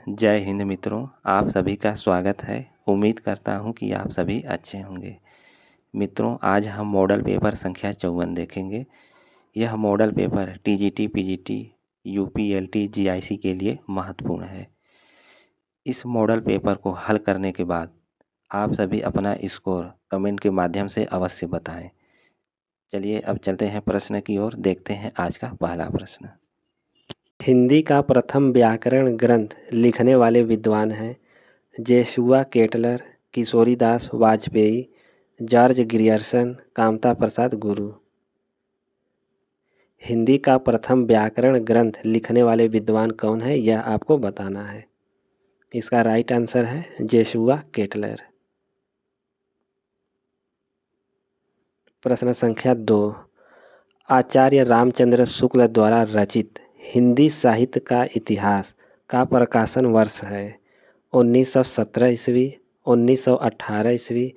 जय हिंद मित्रों, आप सभी का स्वागत है। उम्मीद करता हूं कि आप सभी अच्छे होंगे। मित्रों, आज हम मॉडल पेपर संख्या 54 देखेंगे। यह model paper TGT, PGT, UPLT, GIC के लिए महत्वपूर्ण है। इस मॉडल पेपर को हल करने के बाद आप सभी अपना स्कोर कमेंट के माध्यम से अवश्य बताएं। चलिए अब चलते हैं प्रश्न की ओर। देखते हैं आज का पहला प्रश्न। हिंदी का प्रथम व्याकरण ग्रंथ लिखने वाले विद्वान हैं Joshua Ketelaar, Kishoridas Vajpeyi, George Grierson, Kamta Prasad Guru. Hindi का प्रथम व्याकरण ग्रंथ लिखने वाले विद्वान कौन है, यह आपको बताना है। इसका राइट आंसर है जोशुआ केटलर। प्रश्न संख्या 2। आचार्य रामचंद्र शुक्ल द्वारा रचित हिंदी साहित्य का इतिहास का प्रकाशन वर्ष है 1917 ईस्वी, 1918 ईस्वी,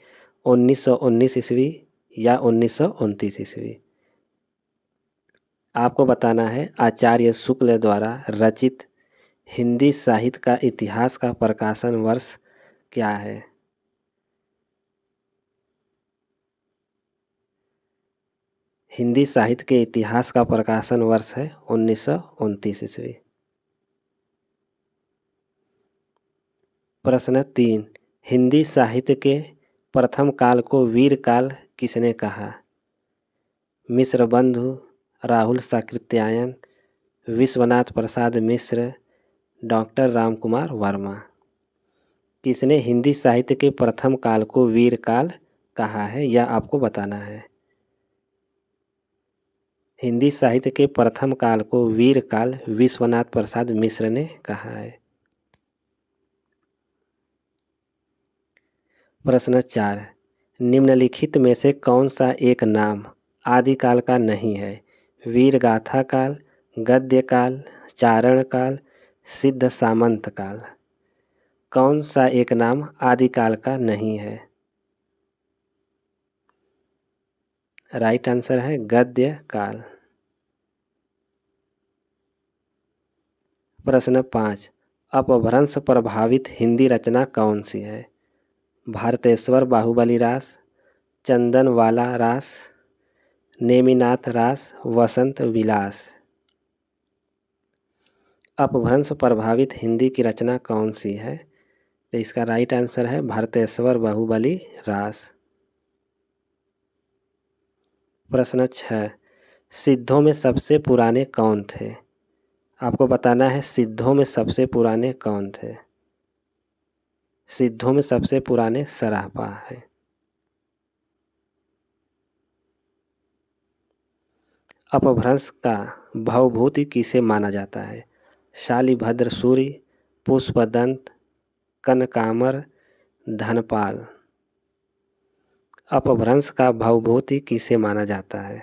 1919 ईस्वी या 1929 ईस्वी। आपको बताना है आचार्य शुक्ल द्वारा रचित हिंदी साहित्य का इतिहास का प्रकाशन वर्ष क्या है। हिंदी साहित्य के इतिहास का प्रकाशन वर्ष है 1929 ईस्वी। प्रश्न 3। हिंदी साहित्य के प्रथम काल को वीर काल किसने कहा। मिश्र बंधु, राहुल साकृत्यायन, विश्वनाथ प्रसाद मिश्र, डॉक्टर रामकुमार वर्मा। किसने हिंदी साहित्य के प्रथम काल को वीर काल कहा है, यह आपको बताना है। हिंदी साहित्य के प्रथम काल को वीर काल विश्वनाथ प्रसाद मिश्र ने कहा है। प्रश्न 4। निम्नलिखित में से कौन सा एक नाम आदिकाल का नहीं है। वीर गाथा काल, गद्य काल, चारण काल, सिद्ध सामंत काल। कौन सा एक नाम आदिकाल का नहीं है। राइट आंसर है गद्य काल। प्रश्न 5। अपभ्रंश प्रभावित हिंदी रचना कौन सी है। भारतेश्वर बाहुबली रास, चंदनवाला रास, नेमिनाथ रास, वसंत विलास। अपभ्रंश प्रभावित हिंदी की रचना कौन सी है, तो इसका राइट आंसर है भारतेश्वर बाहुबली रास। प्रश्न 6। सिद्धों में सबसे पुराने कौन थे। आपको बताना है सिद्धों में सबसे पुराने कौन थे। सिद्धों में सबसे पुराने सरापा है। अपभ्रंश का भवभूति किसे माना जाता है। शालिभद्र सूरि, पुष्पदंत, कनकामर, धनपाल। अपभ्रंश का भवभूति किसे माना जाता है।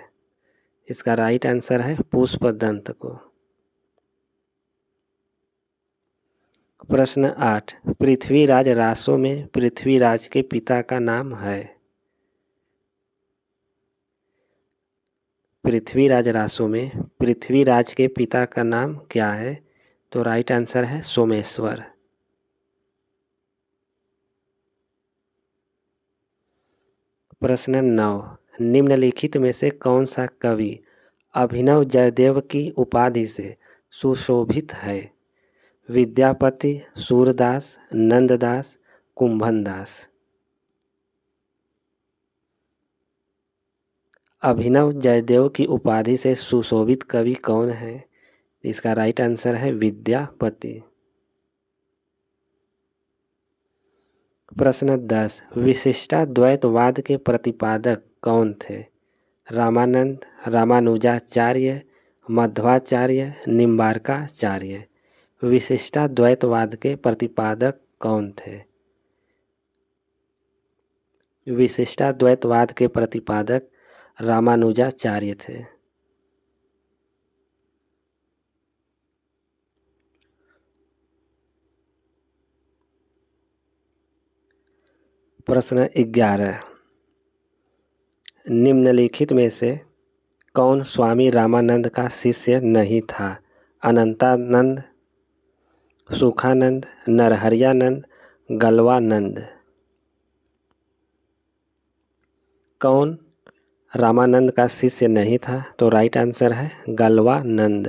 इसका राइट आंसर है पुष्पदंत को। प्रश्न 8। पृथ्वीराज रासों में पृथ्वीराज के पिता का नाम है। पृथ्वीराज रासों में पृथ्वीराज के पिता का नाम क्या है, तो राइट आंसर है सोमेश्वर। प्रश्न 9। निम्नलिखित में से कौन सा कवि अभिनव जयदेव की उपाधि से सुशोभित है। विद्यापति, सूरदास, नंददास, कुंभनदास। अभिनव जयदेव की उपाधि से सुशोभित कवि कौन है, इसका राइट आंसर है विद्यापति। प्रश्न 10। विशिष्टाद्वैतवाद के प्रतिपादक कौन थे। रामानंद, रामानुजाचार्य, मध्वाचार्य, निम्बार्काचार्य। विशिष्टाद्वैतवाद के प्रतिपादक कौन थे। विशिष्टाद्वैतवाद के प्रतिपादक रामानुजाचार्य थे। प्रश्न 11। निम्नलिखित में से कौन स्वामी रामानंद का शिष्य नहीं था। अनंतानंद, सुखानंद, नरहरियानंद, गलवानंद। कौन रामानंद का शिष्य नहीं था? तो राइट आंसर है गलवानंद।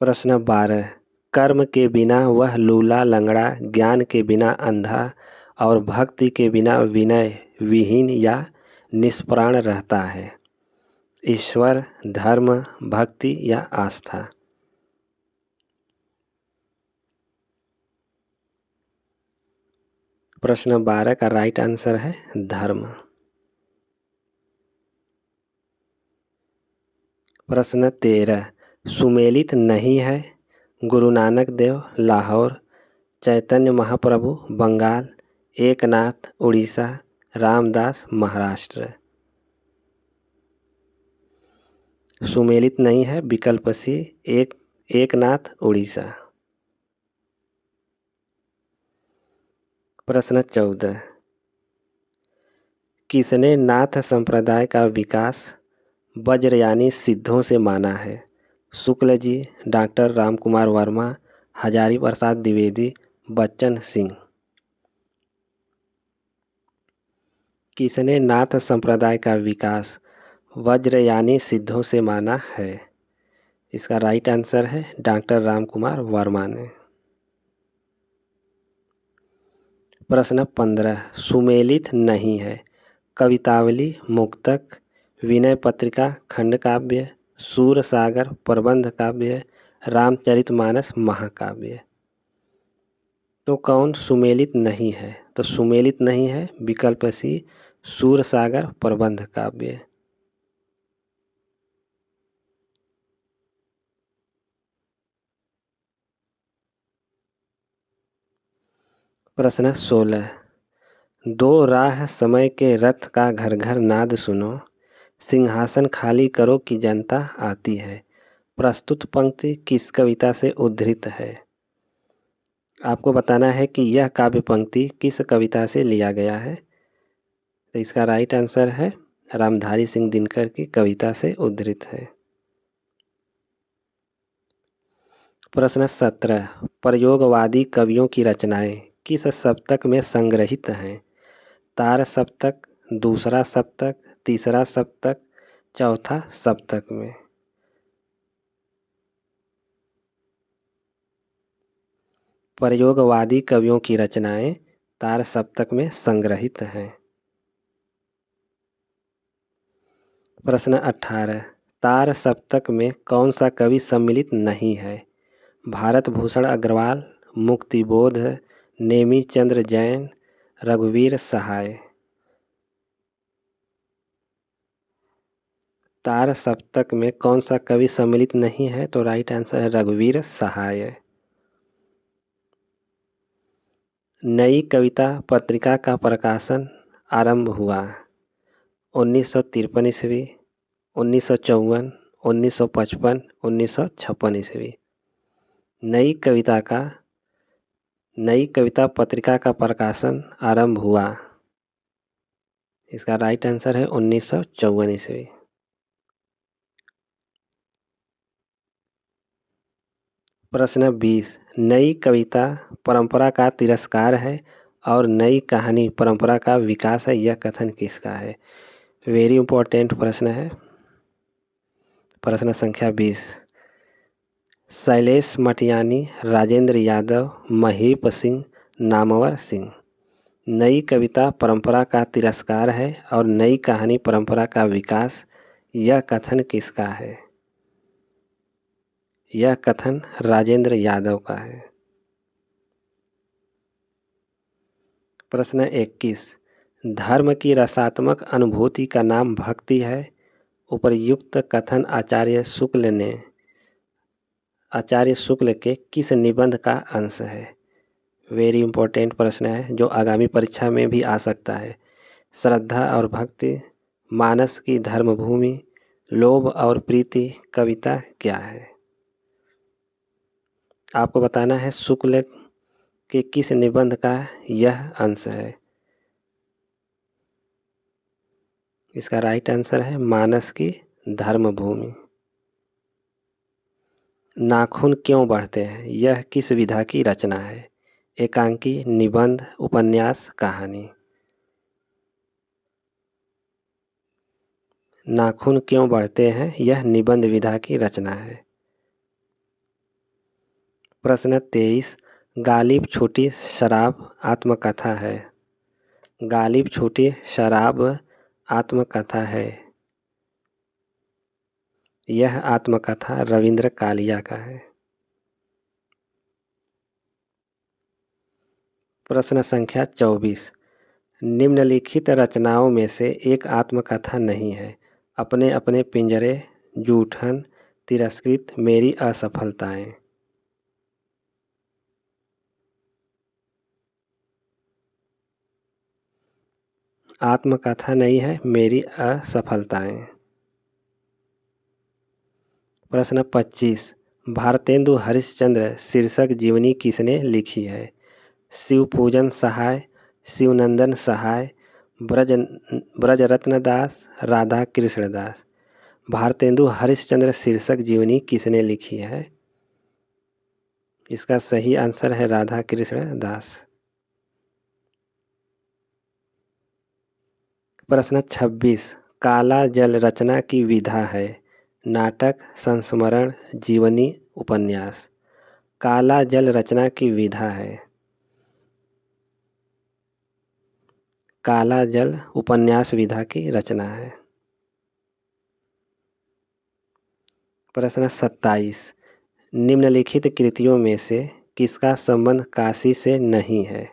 प्रश्न 12, कर्म के बिना वह लूला लंगड़ा, ज्ञान के बिना अंधा और भक्ति के बिना विनय विहीन या निष्प्राण रहता है। ईश्वर, धर्म, भक्ति या आस्था। प्रश्न 12 का राइट आंसर है धर्म। प्रश्न 13, सुमेलित नहीं है? गुरु नानक देव लाहौर, चैतन्य महाप्रभु बंगाल, एकनाथ उड़ीसा, रामदास महाराष्ट्र। सुमेलित नहीं है विकल्प सी, एकनाथ उड़ीसा। प्रश्न 14, किसने नाथ संप्रदाय का विकास वज्रयानी सिद्धों से माना है? शुक्ल जी, डॉक्टर रामकुमार वर्मा, हजारी प्रसाद द्विवेदी, बच्चन सिंह। किसने नाथ संप्रदाय का विकास वज्रयानी सिद्धों से माना है? इसका राइट आंसर है डॉक्टर रामकुमार वर्मा ने। प्रश्न 15, सुमेलित नहीं है? कवितावली, मुक्तक, विनय पत्रिका, खंड काव्य, सूर सागर प्रबंध काव्य, रामचरितमानस महाकाव्य। तो कौन सुमेलित नहीं है? तो सुमेलित नहीं है विकल्प सी, सूर सागर प्रबंध काव्य। प्रश्न 16, दो राह समय के रथ का घर घर नाद सुनो, सिंहासन खाली करो कि जनता आती है। प्रस्तुत पंक्ति किस कविता से उद्धृत है? आपको बताना है कि यह काव्य पंक्ति किस कविता से लिया गया है। तो इसका राइट आंसर है रामधारी सिंह दिनकर की कविता से उद्धृत है। प्रश्न 17, प्रयोगवादी कवियों की रचनाएं किस सप्तक में संग्रहित हैं? तार सप्तक, दूसरा सप्तक, तीसरा सप्तक, चौथा सप्तक में। प्रयोगवादी कवियों की रचनाएं तार सप्तक में संग्रहित हैं। प्रश्न 18, तार सप्तक में कौन सा कवि सम्मिलित नहीं है? भारत भूषण अग्रवाल, मुक्तिबोध, नेमी चंद्र जैन, रघुवीर सहाय। तार सप्तक में कौन सा कवि सम्मिलित नहीं है? तो राइट आंसर है रघुवीर सहाय। नई कविता पत्रिका का प्रकाशन आरंभ हुआ 1953 ईस्वी, 1954, 1955, 1956 ईस्वी। नई कविता पत्रिका का प्रकाशन आरंभ हुआ, इसका राइट आंसर है 1954 ईस्वी। प्रश्न 20, नई कविता परंपरा का तिरस्कार है और नई कहानी परंपरा का विकास है, यह कथन किसका है? वेरी इंपॉर्टेंट प्रश्न है। प्रश्न संख्या 20, शैलेश मटियानी, राजेंद्र यादव, महीप सिंह, नामवर सिंह। नई कविता परंपरा का तिरस्कार है और नई कहानी परंपरा का विकास, यह कथन किसका है? यह कथन राजेंद्र यादव का है। प्रश्न 21, धर्म की रसात्मक अनुभूति का नाम भक्ति है। उपर्युक्त कथन आचार्य शुक्ल के किस निबंध का अंश है? वेरी इंपॉर्टेंट प्रश्न है जो आगामी परीक्षा में भी आ सकता है। श्रद्धा और भक्ति, मानस की धर्मभूमि, लोभ और प्रीति कविता क्या है? आपको बताना है शुक्ल के किस निबंध का यह अंश है। इसका राइट आंसर है मानस की धर्मभूमि। नाखून क्यों बढ़ते हैं, यह किस विधा की रचना है? एकांकी, निबंध, उपन्यास, कहानी। नाखून क्यों बढ़ते हैं, यह निबंध विधा की रचना है। प्रश्न 23, गालिब छोटी शराब आत्मकथा है। गालिब छोटी शराब आत्मकथा है। यह आत्मकथा रविंद्र कालिया का है। प्रश्न संख्या 24, निम्नलिखित रचनाओं में से एक आत्मकथा नहीं है। अपने अपने पिंजरे, जूठन, तिरस्कृत, मेरी असफलताएं। आत्मकथा नहीं है, मेरी असफलताएं। प्रश्न 25, भारतेंदु हरिश्चंद्र शीर्षक जीवनी किसने लिखी है? शिवपूजन सहाय, शिवनंदन सहाय, ब्रजरत्न दास, राधा कृष्ण दास। भारतेंदु हरिश्चंद्र शीर्षक जीवनी किसने लिखी है? इसका सही आंसर है राधा कृष्ण दास। प्रश्न 26, काला जल रचना की विधा है। नाटक, संस्मरण, जीवनी, उपन्यास। काला जल रचना की विधा है। काला जल उपन्यास विधा की रचना है। प्रश्न 27, निम्नलिखित कृतियों में से किसका संबंध काशी से नहीं है?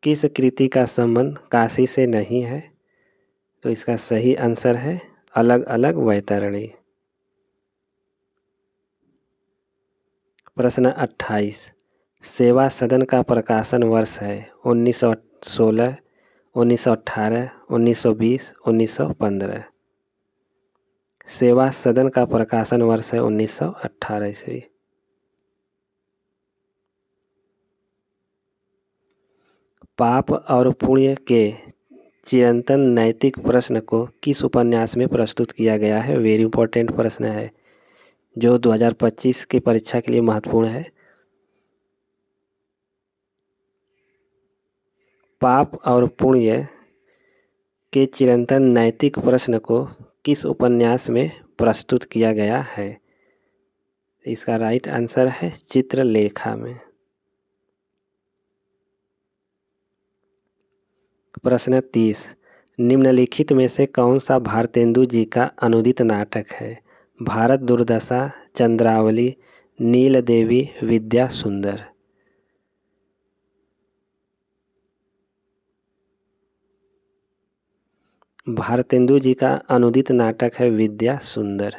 किस कृति का संबंध काशी से नहीं है? तो इसका सही आंसर है अलग अलग वैतरणी। प्रश्न 28, सेवा सदन का प्रकाशन वर्ष है 1916, 1918, 1920, 1915। सेवा सदन का प्रकाशन वर्ष है 1918 ईस्वी। पाप और पुण्य के चिरंतन नैतिक प्रश्न को किस उपन्यास में प्रस्तुत किया गया है? वेरी इंपॉर्टेंट प्रश्न है जो 2025 की परीक्षा के लिए महत्वपूर्ण है। पाप और पुण्य के चिरंतन नैतिक प्रश्न को किस उपन्यास में प्रस्तुत किया गया है? इसका राइट आंसर है चित्रलेखा में। प्रश्न 30, निम्नलिखित में से कौन सा भारतेंदु जी का अनुदित नाटक है? भारत दुर्दशा, चंद्रावली, नील देवी, विद्या सुंदर। भारतेंदु जी का अनुदित नाटक है विद्या सुंदर।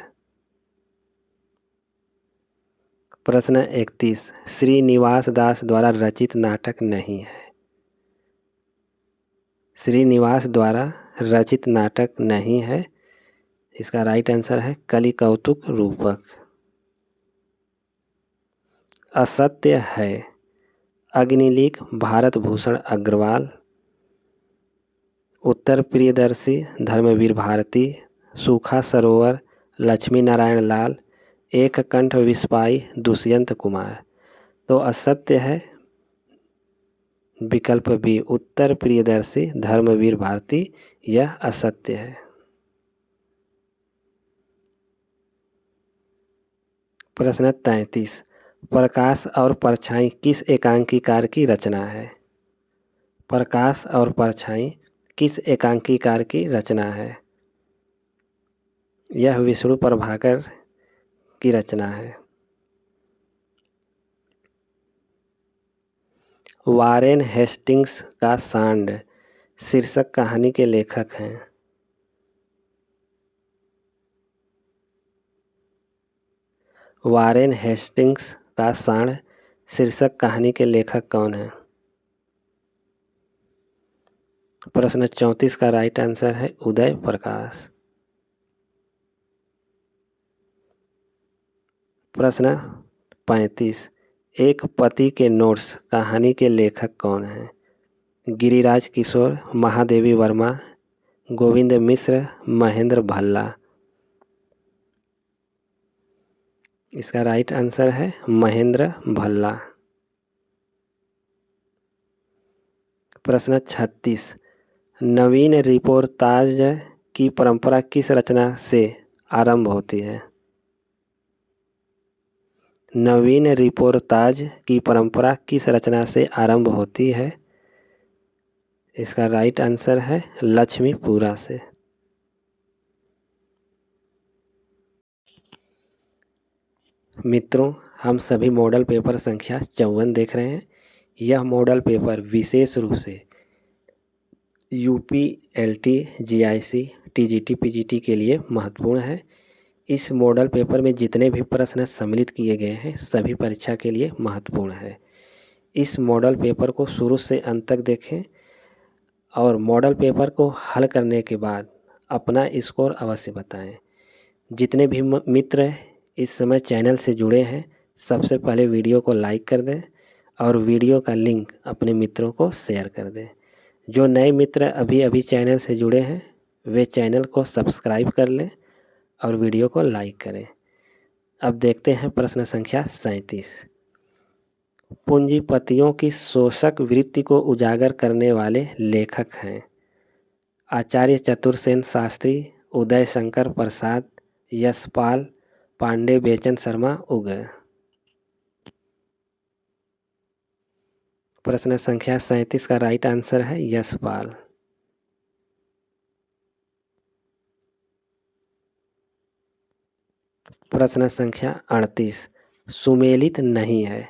प्रश्न 31, श्रीनिवास दास द्वारा रचित नाटक नहीं है। श्रीनिवास द्वारा रचित नाटक नहीं है। इसका राइट आंसर है कलि कौतुक रूपक। असत्य है, अग्निलिख, भारत भूषण अग्रवाल, उत्तर प्रियदर्शी, धर्मवीर भारती, सूखा सरोवर, लक्ष्मी नारायण लाल, एक कंठ विस्पाई, दुष्यंत कुमार। तो असत्य है विकल्प बी, उत्तर प्रियदर्शी, धर्मवीर भारती। यह असत्य है। प्रश्न 33, प्रकाश और परछाई किस एकांकीकार की रचना है? प्रकाश और परछाई किस एकांकीकार की रचना है? यह विष्णु प्रभाकर की रचना है। वारेन हेस्टिंग्स का सांड शीर्षक कहानी के लेखक हैं। वारेन हेस्टिंग्स का सांड शीर्षक कहानी के लेखक कौन हैं? प्रश्न 34 का राइट आंसर है उदय प्रकाश। प्रश्न 35, एक पति के नोट्स कहानी के लेखक कौन हैं? गिरिराज किशोर, महादेवी वर्मा, गोविंद मिश्र, महेंद्र भल्ला। इसका राइट आंसर है महेंद्र भल्ला। प्रश्न 36, नवीन रिपोर्ताज की परंपरा किस रचना से आरंभ होती है? नवीन रिपोर्ताज की परंपरा किस रचना से आरंभ होती है? इसका राइट आंसर है लक्ष्मीपुरा से। मित्रों, हम सभी मॉडल पेपर संख्या 54 देख रहे हैं। यह मॉडल पेपर विशेष रूप से UP, LT, GIC, TGT, PGT के लिए महत्वपूर्ण है। इस मॉडल पेपर में जितने भी प्रश्न सम्मिलित किए गए हैं सभी परीक्षा के लिए महत्वपूर्ण है। इस मॉडल पेपर को शुरू से अंत तक देखें और मॉडल पेपर को हल करने के बाद अपना स्कोर अवश्य बताएं। जितने भी मित्र इस समय चैनल से जुड़े हैं सबसे पहले वीडियो को लाइक कर दें और वीडियो का लिंक अपने मित्रों को शेयर कर दें। जो नए मित्र अभी अभी चैनल से जुड़े हैं वे चैनल को सब्सक्राइब कर लें और वीडियो को लाइक करें। अब देखते हैं प्रश्न संख्या 37। पूंजीपतियों की शोषक वृत्ति को उजागर करने वाले लेखक हैं? आचार्य चतुर्सेन शास्त्री, उदय शंकर प्रसाद, यशपाल पांडे, बेचन शर्मा उग्र। प्रश्न संख्या 37 का राइट आंसर है यशपाल। प्रश्न संख्या 38, सुमेलित नहीं है।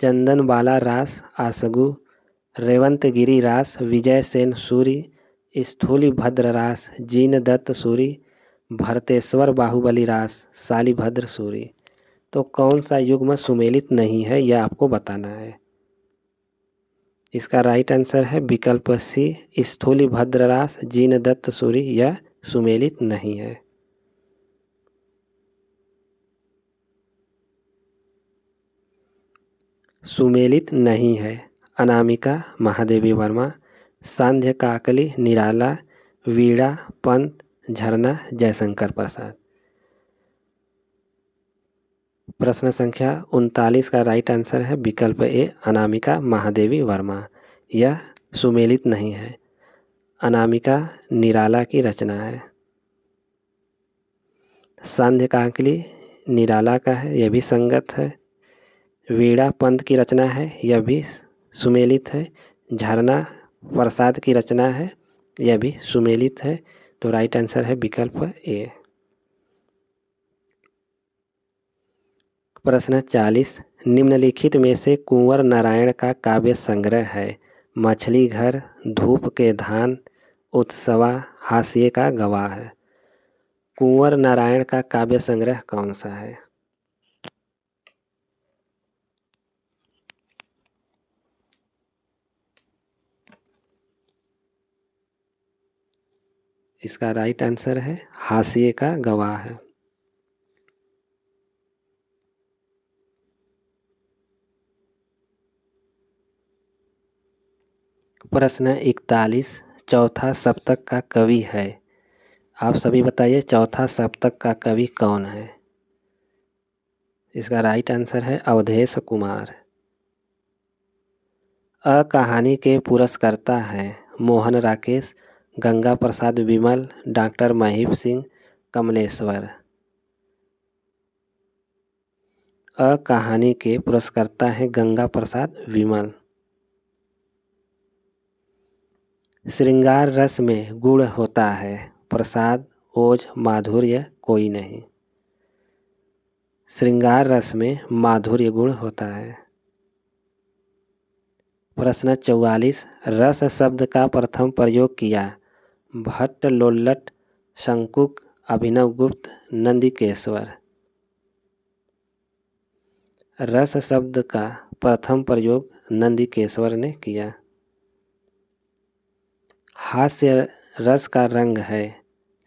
चंदनबाला रास आसगु, रेवंतगिरी रास विजय सेन सूरी, स्थूलिभद्र रास जीन दत्त सूरी, भरतेश्वर बाहुबली रास शालिभद्र सूरी। तो कौन सा युग्म सुमेलित नहीं है यह आपको बताना है। इसका राइट आंसर है विकल्प सी, स्थूलिभद्र रास जीन दत्त सूरी यह सुमेलित नहीं है। सुमेलित नहीं है अनामिका महादेवी वर्मा, सांध्य काकली निराला, वीणा पंत, झरना जयशंकर प्रसाद। प्रश्न संख्या 39 का राइट आंसर है विकल्प ए, अनामिका महादेवी वर्मा। यह सुमेलित नहीं है, अनामिका निराला की रचना है। सांध्य काकली निराला का है, यह भी संगत है। वीणा पंत की रचना है, यह भी सुमेलित है। झरना प्रसाद की रचना है, यह भी सुमेलित है। तो राइट आंसर है विकल्प ए। प्रश्न 40, निम्नलिखित में से कुंवर नारायण का काव्य संग्रह है? मछली घर, धूप के धान, उत्सवा, हाशिए का गवाह है। कुंवर नारायण का काव्य संग्रह कौन सा है? इसका राइट आंसर है हाशिए का गवाह है। प्रश्न 41, चौथा सप्तक का कवि है? आप सभी बताइए चौथा सप्तक का कवि कौन है? इसका राइट आंसर है अवधेश कुमार। अ कहानी के पुरस्कर्ता हैं मोहन राकेश, गंगा प्रसाद विमल, डॉक्टर महीप सिंह, कमलेश्वर। अ कहानी के पुरस्कर्ता हैं गंगा प्रसाद विमल। श्रृंगार रस में गुण होता है, प्रसाद, ओज, माधुर्य कोई नहीं। श्रृंगार रस में माधुर्य गुण होता है। प्रश्न 44, रस शब्द का प्रथम प्रयोग किया? भट्ट, लोल्लट, शंकुक, अभिनवगुप्त, नंदिकेश्वर। रस शब्द का प्रथम प्रयोग नंदिकेश्वर ने किया। हास्य रस का रंग है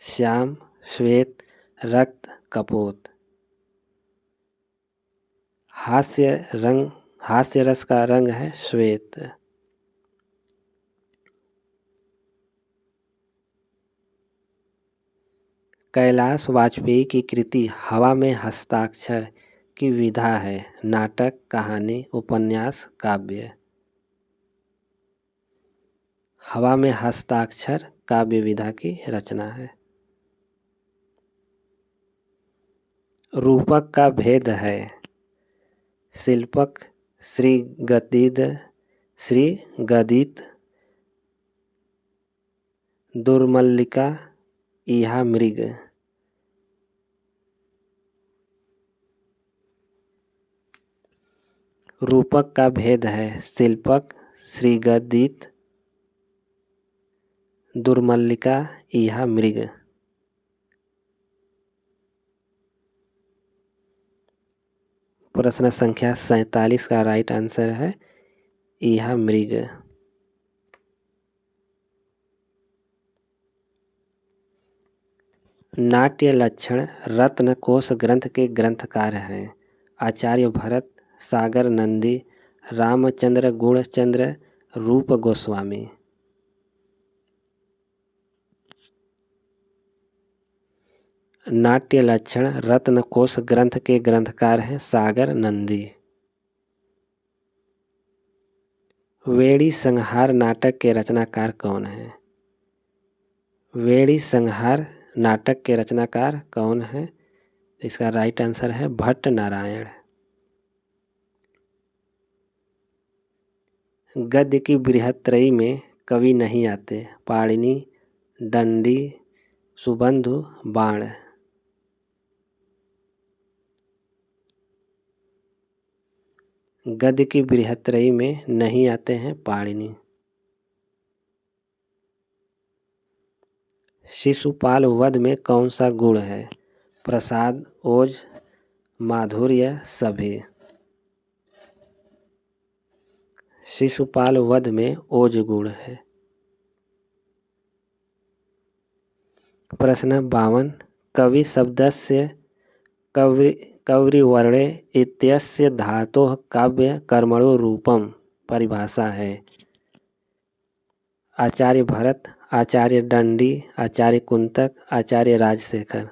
श्याम, श्वेत, रक्त, कपोत। हास्य रस का रंग है श्वेत। कैलाश वाजपेयी की कृति हवा में हस्ताक्षर की विधा है? नाटक, कहानी, उपन्यास, काव्य। हवा में हस्ताक्षर काव्य विधा की रचना है। रूपक का भेद है। शिल्पक, श्रीगदित, दुर्मल्लिका, इहा मृग। रूपक का भेद है। शिल्पक, श्रीगदित, दुर्मल्लिका, इहा मृग। प्रश्न संख्या 47 का राइट आंसर है इहा मृग। नाट्य लक्षण रत्न कोश ग्रंथ के ग्रंथकार हैं? आचार्य भरत, सागर नंदी, रामचंद्र गुणचंद्र, रूप गोस्वामी। नाट्य लक्षण रत्न कोश ग्रंथ के ग्रंथकार हैं सागर नंदी। वेड़ी संहार नाटक के रचनाकार कौन है? वेड़ी संहार नाटक के रचनाकार कौन है? इसका राइट आंसर है भट्ट नारायण। गद्य की बृहत्त्रयी में कवि नहीं आते? पाणिनि, दंडी, सुबंधु, बाण। गद्य की बृहत्त्रयी में नहीं आते हैं पाणिनि। शिशुपाल वध में कौन सा गुण है? प्रसाद, ओज, माधुर्य, सभी। शिशुपाल वध में ओज गुण है। प्रश्न 52 कवि शब्दस्य कव्रिवर्णे इत्यस्य धातोः काव्य कर्मणो रूपम परिभाषा है? आचार्य भरत, आचार्य दंडी, आचार्य कुंतक, आचार्य राजशेखर।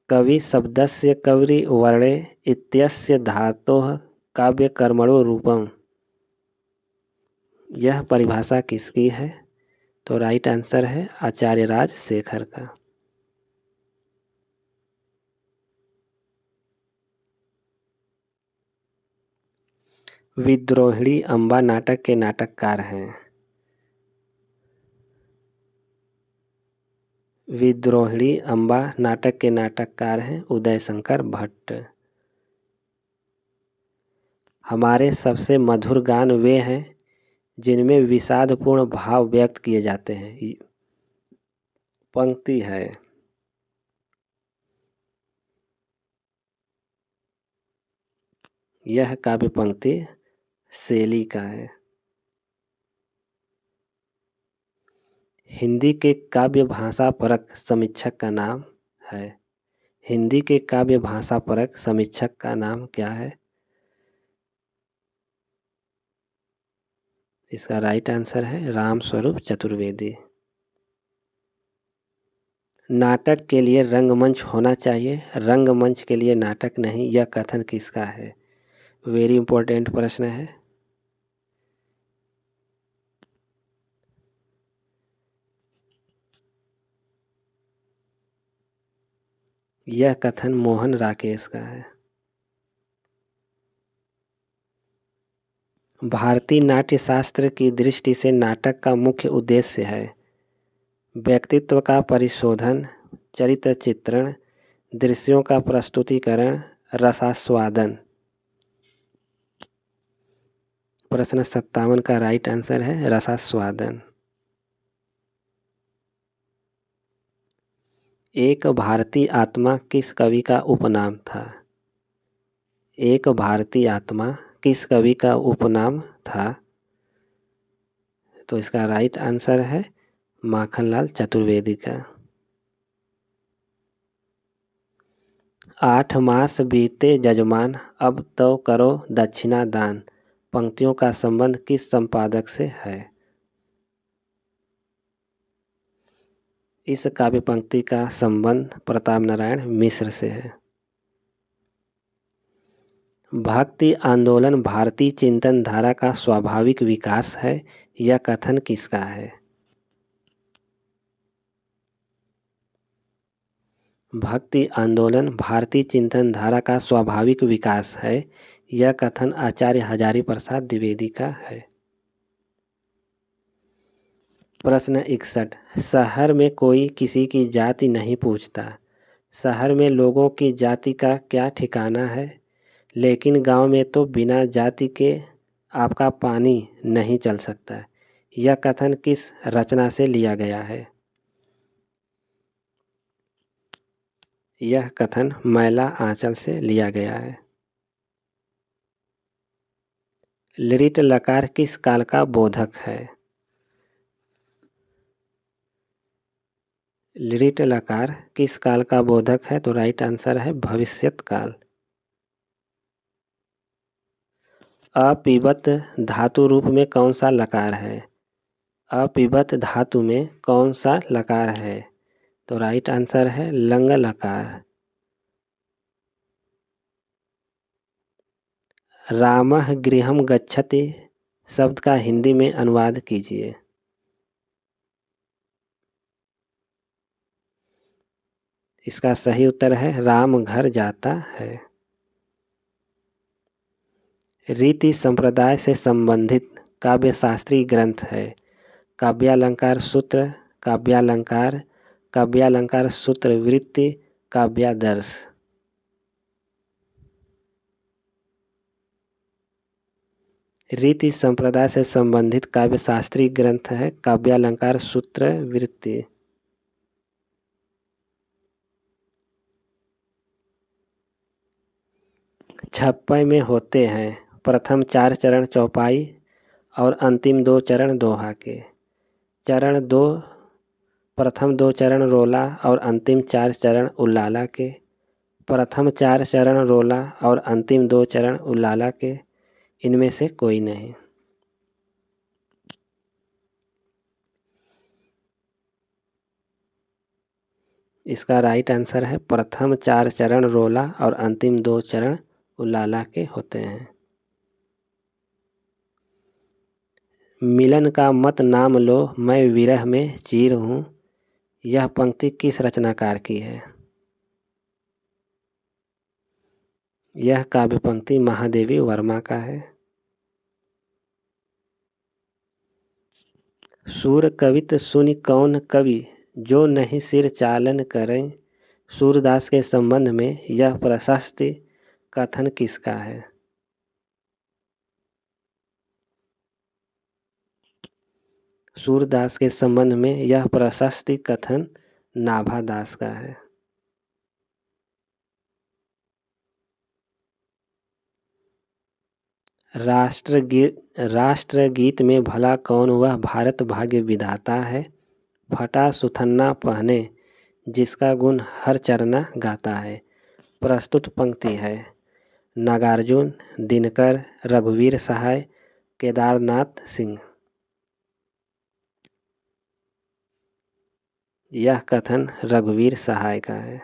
कवि शब्दस्य कव्रिवर्णे इत्यस्य धातोः काव्य कर्मणो रूपम, यह परिभाषा किसकी है? तो राइट आंसर है आचार्य राजशेखर का। विद्रोहिणी अम्बा नाटक के नाटककार हैं? विद्रोहिणी अम्बा नाटक के नाटककार हैं उदय शंकर भट्ट। हमारे सबसे मधुर गान वे हैं जिनमें विषादपूर्ण भाव व्यक्त किए जाते हैं। पंक्ति है। यह काव्य पंक्ति शैली का है। हिंदी के काव्य भाषा परक समीक्षक का नाम है? हिंदी के काव्य भाषा परक समीक्षक का नाम क्या है? इसका राइट आंसर है रामस्वरूप चतुर्वेदी। नाटक के लिए रंगमंच होना चाहिए, रंगमंच के लिए नाटक नहीं, यह कथन किसका है? वेरी इंपॉर्टेंट प्रश्न है। यह कथन मोहन राकेश का है। भारतीय नाट्य शास्त्र की दृष्टि से नाटक का मुख्य उद्देश्य है? व्यक्तित्व का परिशोधन, चरित्र चित्रण, दृश्यों का प्रस्तुतिकरण, रसास्वादन। प्रश्न 57 का राइट आंसर है रसास्वादन। एक भारतीय आत्मा किस कवि का उपनाम था? एक भारतीय आत्मा किस कवि का उपनाम था? तो इसका राइट आंसर है माखनलाल चतुर्वेदी का। 8 मास बीते जजमान, अब तो करो दक्षिणा दान, पंक्तियों का संबंध किस संपादक से है? इस काव्य पंक्ति का संबंध प्रताप नारायण मिश्र से है। भक्ति आंदोलन भारतीय चिंतन धारा का स्वाभाविक विकास है, यह कथन किसका है? भक्ति आंदोलन भारतीय चिंतन धारा का स्वाभाविक विकास है, यह कथन आचार्य हजारी प्रसाद द्विवेदी का है। प्रश्न 61। शहर में कोई किसी की जाति नहीं पूछता। शहर में लोगों की जाति का क्या ठिकाना है, लेकिन गांव में तो बिना जाति के आपका पानी नहीं चल सकता। यह कथन किस रचना से लिया गया है? यह कथन मैला आंचल से लिया गया है। लिरिट लकार किस काल का बोधक है? लिरिट लकार किस काल का बोधक है? तो राइट आंसर है भविष्यत काल। अपिबत धातु रूप में कौन सा लकार है? अपिबत धातु में कौन सा लकार है? तो राइट आंसर है लंग लकार। रामः गृहं गच्छति शब्द का हिंदी में अनुवाद कीजिए। इसका सही उत्तर है राम घर जाता है। रीति संप्रदाय से संबंधित काव्य शास्त्रीय ग्रंथ है। काव्यालंकार सूत्र, काव्यालंकार, काव्यालंकार सूत्र वृत्ति, काव्यादर्श। रीति संप्रदाय से संबंधित काव्य शास्त्रीय ग्रंथ है काव्यालंकार सूत्र वृत्ति। छप्पय में होते हैं प्रथम 4 चरण चौपाई और अंतिम 2 चरण दोहा के। चरण 2 प्रथम 2 चरण रोला और अंतिम 4 चरण उल्लाला के। प्रथम 4 चरण रोला और अंतिम 2 चरण उल्लाला के। इनमें से कोई नहीं। इसका राइट आंसर है प्रथम 4 चरण रोला और अंतिम 2 चरण उल्लाला के होते हैं। मिलन का मत नाम लो मैं विरह में चीर हूँ, यह पंक्ति किस रचनाकार की है? यह काव्य पंक्ति महादेवी वर्मा का है। सूर कवित सुनि कौन कवि जो नहीं सिर चालन करें। सूरदास के संबंध में यह प्रशस्ति कथन किसका है? सूरदास के संबंध में यह प्रशस्ति कथन नाभादास का है। राष्ट्रगीत में भला कौन वह भारत भाग्य विधाता है, फटा सुथन्ना पहने जिसका गुण हर चरना गाता है। प्रस्तुत पंक्ति है नागार्जुन, दिनकर, रघुवीर सहाय, केदारनाथ सिंह। यह कथन रघुवीर सहाय का है।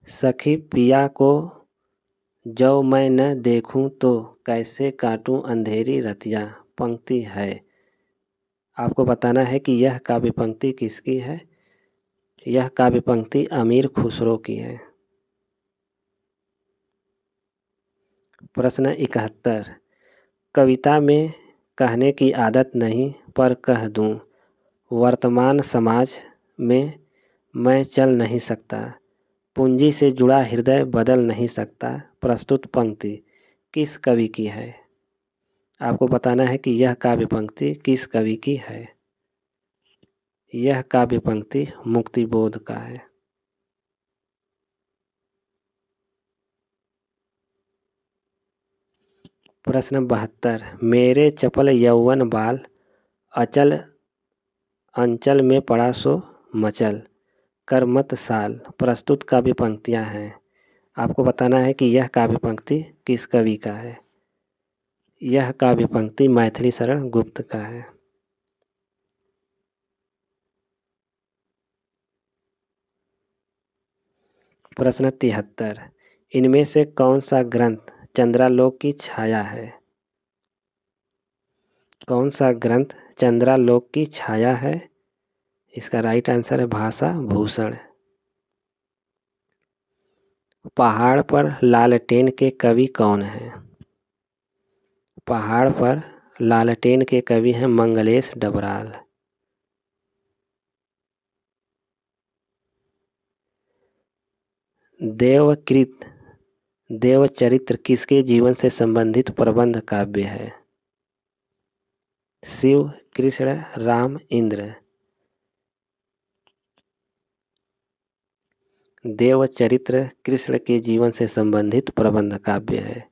सखी पिया को जो मैं न देखूं तो कैसे काटूं अंधेरी रतियां पंक्ति है। आपको बताना है कि यह काव्य पंक्ति किसकी है। यह काव्य पंक्ति अमीर खुसरो की है। प्रश्न 71। कविता में कहने की आदत नहीं पर कह दूं, वर्तमान समाज में मैं चल नहीं सकता, पूंजी से जुड़ा हृदय बदल नहीं सकता। प्रस्तुत पंक्ति किस कवि की है? आपको बताना है कि यह काव्य पंक्ति किस कवि की है। यह काव्य पंक्ति मुक्तिबोध का है। प्रश्न 72। मेरे चपल यौवन बाल अचल अंचल में पड़ा सो मचल कर मत साल। प्रस्तुत काव्य पंक्तियां हैं। आपको बताना है कि यह काव्य पंक्ति किस कवि का है। यह काव्य पंक्ति मैथिली शरण गुप्त का है। प्रश्न 73, इनमें से कौन सा ग्रंथ चंद्रालोक की छाया है? कौन सा ग्रंथ चंद्रालोक की छाया है? इसका राइट आंसर है भाषा भूषण। पहाड़ पर लालटेन के कवि कौन हैं? पहाड़ पर लालटेन के कवि हैं मंगलेश डबराल। देवकृत देवचरित्र किसके जीवन से संबंधित प्रबंध काव्य है? शिव, कृष्ण, राम, इंद्र। देवचरित्र कृष्ण के जीवन से संबंधित प्रबंध काव्य है।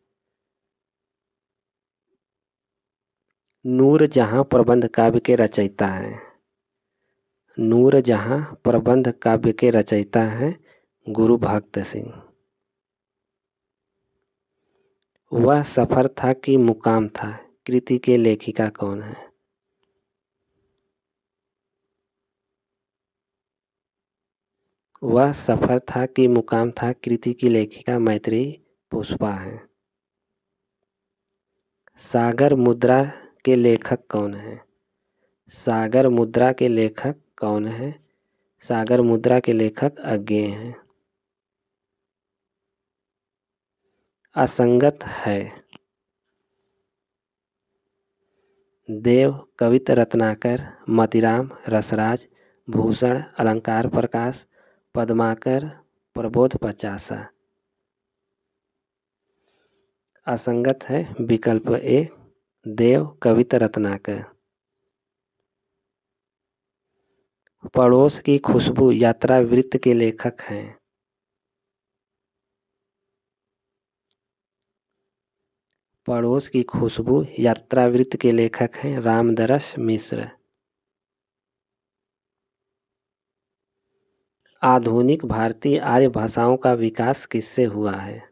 नूरजहां प्रबंध काव्य के रचयिता हैं। नूरजहां प्रबंध काव्य के रचयिता हैं गुरु भक्त सिंह। वह सफर था कि मुकाम था कृति के लेखिका कौन है? वह सफर था कि मुकाम था कृति की लेखिका मैत्रेयी पुष्पा है। सागर मुद्रा के लेखक कौन है? सागर मुद्रा के लेखक कौन है? सागर मुद्रा के लेखक अज्ञेय हैं। असंगत है। देव, कवित रत्नाकर, मतिराम, रसराज, भूषण, अलंकार प्रकाश, पद्माकर, प्रबोध पचासा। असंगत है विकल्प ए, देव, कवित रत्नाकर। पड़ोस की खुशबू यात्रा वृत्त के लेखक हैं। पड़ोस की खुशबू यात्रा वृत्त के लेखक हैं रामदरस मिश्र। आधुनिक भारतीय आर्य भाषाओं का विकास किससे हुआ है?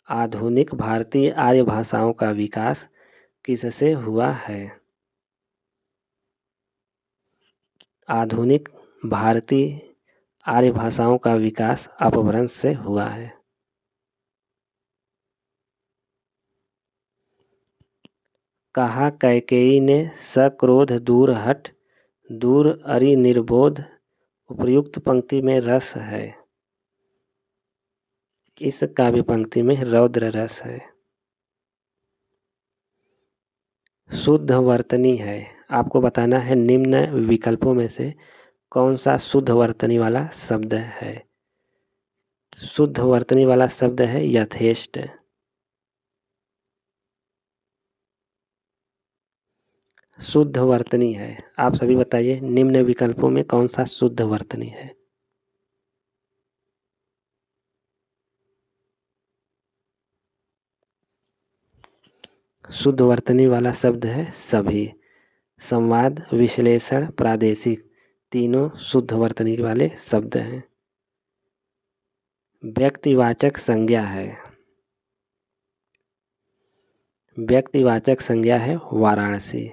आधुनिक भारतीय आर्य भाषाओं का विकास किससे हुआ है? आधुनिक भारतीय आर्य भाषाओं का विकास अपभ्रंश से हुआ है। कहा कैकेयी ने सक्रोध दूर हट दूर अरि निर्बोध, उपयुक्त पंक्ति में रस है। इस काव्य पंक्ति में रौद्र रस है। शुद्ध वर्तनी है। आपको बताना है निम्न विकल्पों में से कौन सा शुद्ध वर्तनी वाला शब्द है। शुद्ध वर्तनी वाला शब्द है यथेष्ट। शुद्ध वर्तनी है। आप सभी बताइए निम्न विकल्पों में कौन सा शुद्ध वर्तनी है। शुद्ध वर्तनी वाला शब्द है सभी। संवाद, विश्लेषण, प्रादेशिक तीनों शुद्ध वर्तनी वाले शब्द हैं। व्यक्तिवाचक संज्ञा है। व्यक्तिवाचक संज्ञा है वाराणसी।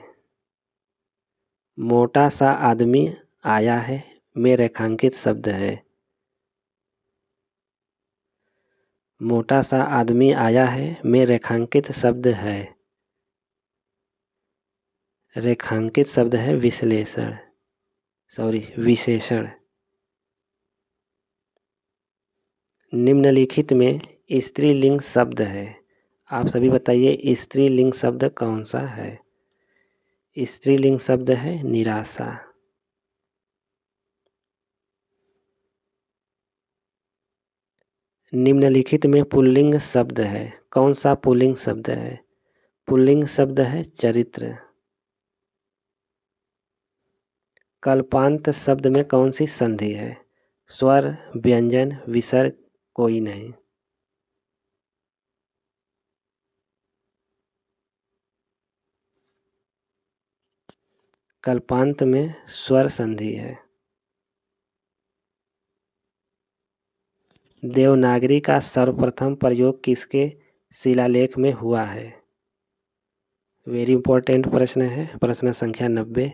मोटा सा आदमी आया है में रेखांकित शब्द है। मोटा सा आदमी आया है में रेखांकित शब्द है। रेखांकित शब्द है विशेषण। निम्नलिखित में स्त्रीलिंग शब्द है। आप सभी बताइए स्त्रीलिंग शब्द कौन सा है। स्त्रीलिंग शब्द है निराशा। निम्नलिखित में पुल्लिंग शब्द है। कौन सा पुल्लिंग शब्द है। पुल्लिंग शब्द है चरित्र। कल्पांत शब्द में कौन सी संधि है। स्वर, व्यंजन, विसर्ग कोई नहीं। कल्पांत में स्वर संधि है। देवनागरी का सर्वप्रथम प्रयोग किसके शिलालेख में हुआ है। वेरी इंपॉर्टेंट प्रश्न है। प्रश्न संख्या 90।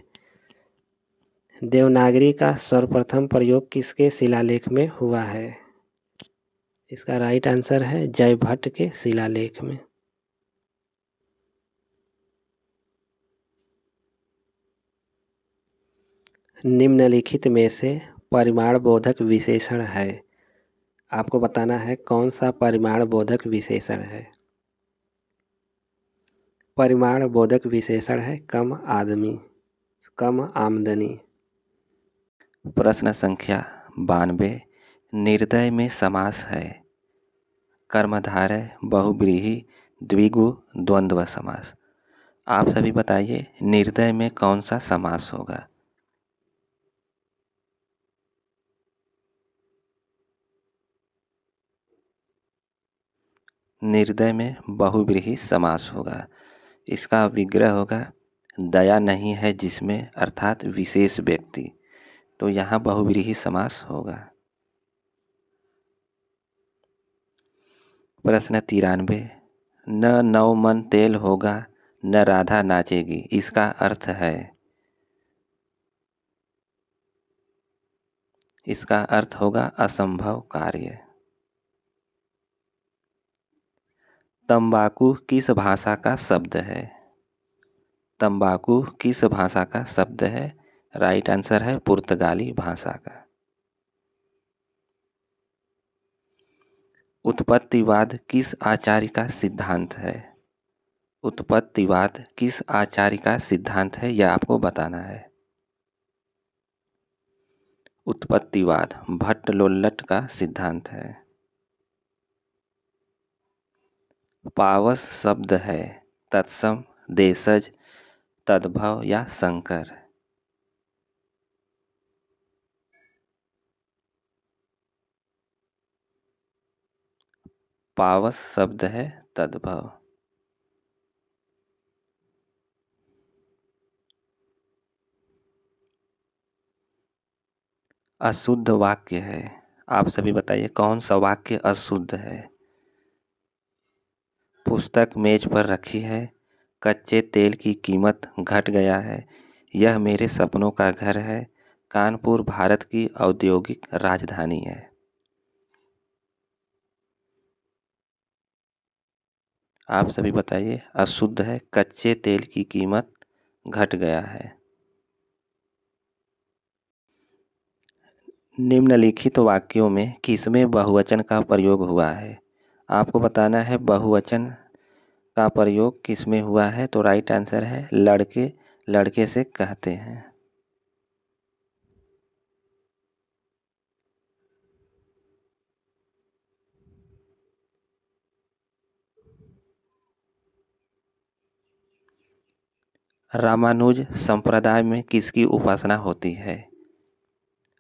देवनागरी का सर्वप्रथम प्रयोग किसके शिलालेख में हुआ है? इसका राइट आंसर है जयभट्ट के शिलालेख में। निम्नलिखित में से परिमाण बोधक विशेषण है। आपको बताना है कौन सा परिमाण बोधक विशेषण है। परिमाण बोधक विशेषण है कम आमदनी। प्रश्न संख्या 92। निर्दय में समास है कर्मधारय, बहुव्रीहि, द्विगु, द्वंद्व समास। आप सभी बताइए निर्दय में कौन सा समास होगा। निर्दय में बहुव्रीहि समास होगा। इसका विग्रह होगा दया नहीं है जिसमें, अर्थात विशेष व्यक्ति। तो यहाँ बहुव्रीहि समास होगा। प्रश्न 93। न नौ मन तेल होगा न राधा नाचेगी, इसका अर्थ है। इसका अर्थ होगा असंभव कार्य। तंबाकू किस भाषा का शब्द है? तंबाकू किस भाषा का शब्द है? राइट आंसर है पुर्तगाली भाषा का। उत्पत्तिवाद किस आचार्य का सिद्धांत है? उत्पत्तिवाद किस आचार्य का सिद्धांत है, यह आपको बताना है। उत्पत्तिवाद भट्टलोल्लट का सिद्धांत है। पावस शब्द है तत्सम, देशज, तद्भव या संकर। पावस शब्द है तद्भव। अशुद्ध वाक्य है। आप सभी बताइए कौन सा वाक्य अशुद्ध है। पुस्तक मेज पर रखी है, कच्चे तेल की कीमत घट गया है, यह मेरे सपनों का घर है, कानपुर भारत की औद्योगिक राजधानी है। आप सभी बताइए अशुद्ध है कच्चे तेल की कीमत घट गया है। निम्नलिखित वाक्यों में किसमें बहुवचन का प्रयोग हुआ है? आपको बताना है बहुवचन का प्रयोग किसमें हुआ है। तो राइट आंसर है लड़के लड़के से कहते हैं। रामानुज संप्रदाय में किसकी उपासना होती है?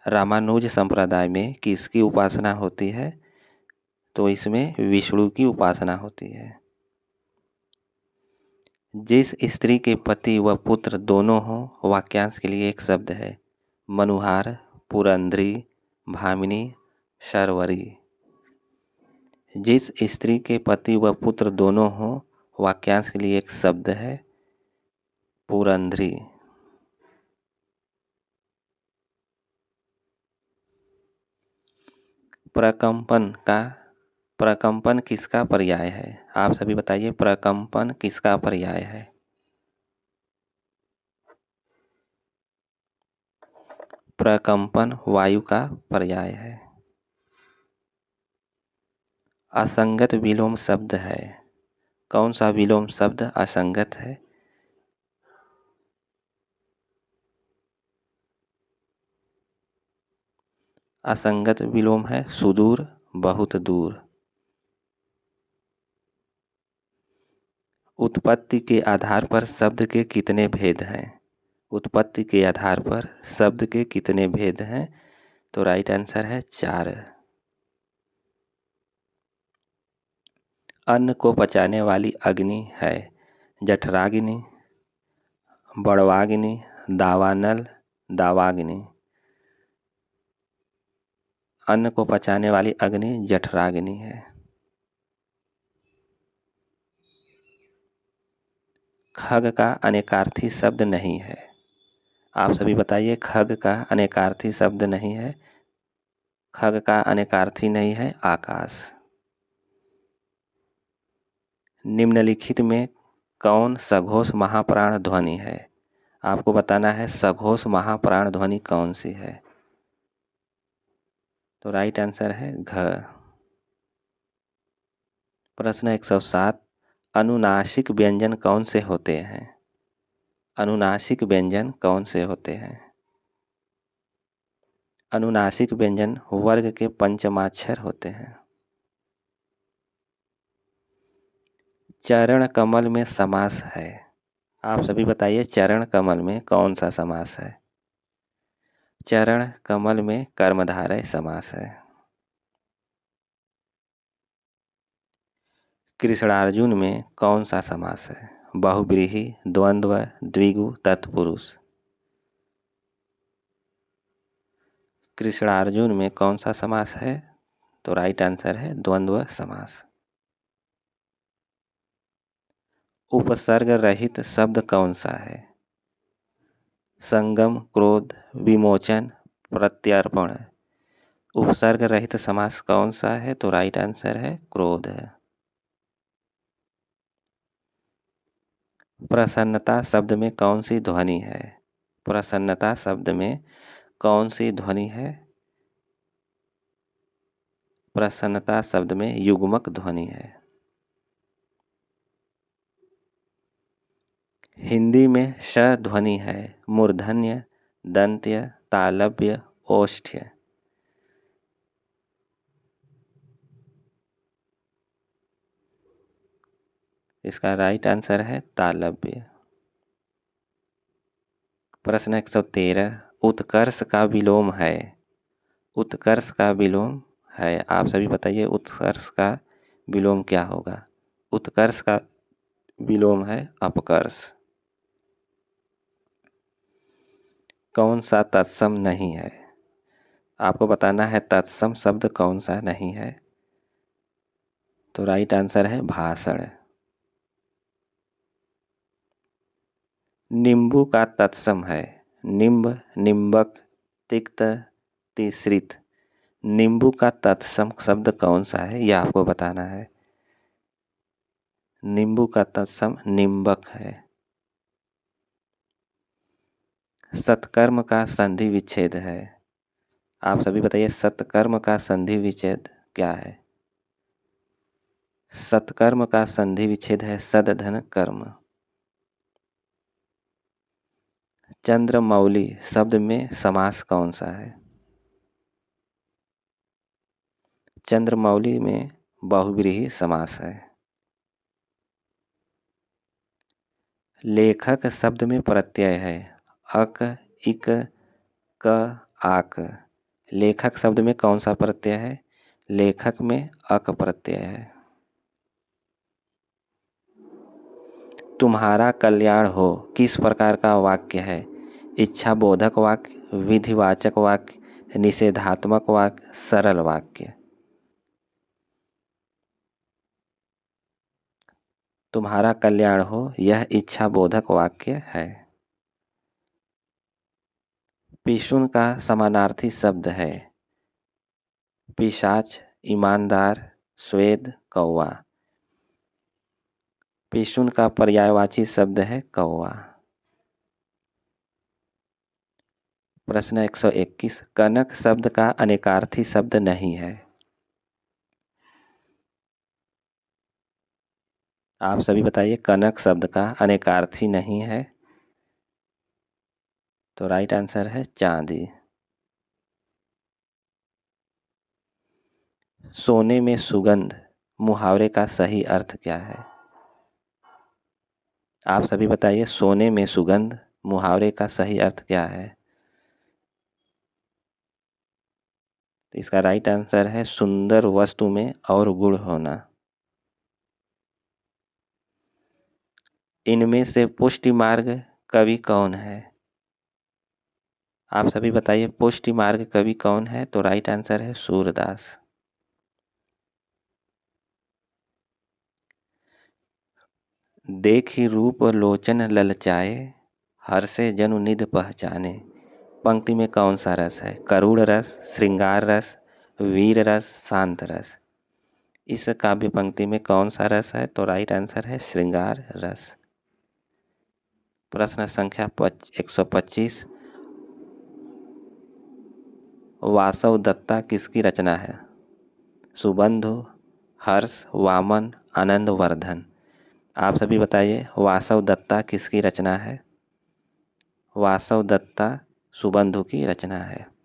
रामानुज संप्रदाय में किसकी उपासना होती है? तो इसमें विष्णु की उपासना होती है। जिस स्त्री के पति व पुत्र दोनों हों, वाक्यांश के लिए एक शब्द है मनुहार, पुरंधरी, भामिनी, शर्वरी। जिस स्त्री के पति व पुत्र दोनों हों, वाक्यांश के लिए एक शब्द है पुरंधरी। प्रकंपन किसका पर्याय है? आप सभी बताइए प्रकंपन किसका पर्याय है? प्रकंपन वायु का पर्याय है। असंगत विलोम शब्द है। कौन सा विलोम शब्द असंगत है? असंगत विलोम है सुदूर, बहुत दूर। उत्पत्ति के आधार पर शब्द के कितने भेद हैं? उत्पत्ति के आधार पर शब्द के कितने भेद हैं? तो राइट आंसर है 4। अन्न को पचाने वाली अग्नि है जठराग्नि, बड़वाग्नि, दावानल, दावाग्नि। अन्न को पचाने वाली अग्नि जठराग्नि है। खग का अनेकार्थी शब्द नहीं है। आप सभी बताइए, खग का अनेकार्थी शब्द नहीं है। खग का अनेकार्थी नहीं है आकाश। निम्नलिखित में कौन सघोष महाप्राण ध्वनि है? आपको बताना है सघोष महाप्राण ध्वनि कौन सी है। तो राइट आंसर है घ। प्रश्न 107, अनुनासिक व्यंजन कौन से होते हैं? अनुनासिक व्यंजन कौन से होते हैं? अनुनासिक व्यंजन वर्ग के पंचमाक्षर होते हैं। चरण कमल में समास है। आप सभी बताइए, चरण कमल में कौन सा समास है? चरण कमल में कर्मधारय समास है। कृष्णार्जुन में कौन सा समास है? बहुव्रीहि, द्वंद्व, द्विगु, तत्पुरुष। कृष्णार्जुन में कौन सा समास है? तो राइट आंसर है द्वंद्व समास। उपसर्ग रहित शब्द कौन सा है? संगम, क्रोध, विमोचन, प्रत्यर्पण। उपसर्ग रहित समास कौन सा है? तो राइट आंसर है क्रोध। प्रसन्नता शब्द में कौन सी ध्वनि है? प्रसन्नता शब्द में कौन सी ध्वनि है? प्रसन्नता शब्द में युग्मक ध्वनि है। हिंदी में श ध्वनि है मूर्धन्य, दंत्य, तालव्य, ओष्ठ्य। इसका राइट आंसर है तालव्य। प्रश्न 113, उत्कर्ष का विलोम है। उत्कर्ष का विलोम है। आप सभी बताइए, उत्कर्ष का विलोम क्या होगा? उत्कर्ष का विलोम है अपकर्ष। कौन सा तत्सम नहीं है? आपको बताना है तत्सम शब्द कौन सा नहीं है। तो राइट आंसर है भाषण। नींबू का तत्सम है निम्ब, निम्बक, तिक्त, तिसृत। नींबू का तत्सम शब्द कौन सा है, यह आपको बताना है। नींबू का तत्सम निम्बक है। सत्कर्म का संधि विच्छेद है। आप सभी बताइए, सत्कर्म का संधि विच्छेद क्या है? सत्कर्म का संधि विच्छेद है सदधन कर्म। चंद्रमौली शब्द में समास कौन सा है? चंद्रमौली में बहुव्रीहि समास है। लेखक शब्द में प्रत्यय है अक, इक, क, आक। लेखक शब्द में कौन सा प्रत्यय है? लेखक में अक प्रत्यय है। तुम्हारा कल्याण हो किस प्रकार का वाक्य है? इच्छा बोधक वाक्य, विधिवाचक वाक्य, निषेधात्मक वाक्य, सरल वाक्य। तुम्हारा कल्याण हो यह इच्छा बोधक वाक्य है। पिशुन का समानार्थी शब्द है पिशाच, ईमानदार, स्वेद, कौवा। पिशुन का पर्यायवाची शब्द है कौवा। प्रश्न 121, कनक शब्द का अनेकार्थी शब्द नहीं है। आप सभी बताइए, कनक शब्द का अनेकार्थी नहीं है। तो राइट आंसर है चांदी। सोने में सुगंध मुहावरे का सही अर्थ क्या है? आप सभी बताइए, सोने में सुगंध मुहावरे का सही अर्थ क्या है? तो इसका राइट आंसर है सुंदर वस्तु में और गुण होना। इनमें से पुष्टि मार्ग कवि कौन है? आप सभी बताइए, पुष्टि मार्ग कवि कौन है? तो राइट आंसर है सूरदास। देखी रूप लोचन ललचाए, हर्षे जनु निध पहचाने। पंक्ति में कौन सा रस है? करुण रस, श्रृंगार रस, वीर रस, शांत रस। इस काव्य पंक्ति में कौन सा रस है? तो राइट आंसर है श्रृंगार रस। प्रश्न संख्या 125, वासव दत्ता किसकी रचना है? सुबंधु, हर्ष, वामन, आनंद वर्धन। आप सभी बताइए, वासव दत्ता किसकी रचना है? वासव दत्ता सुबंधु की रचना है।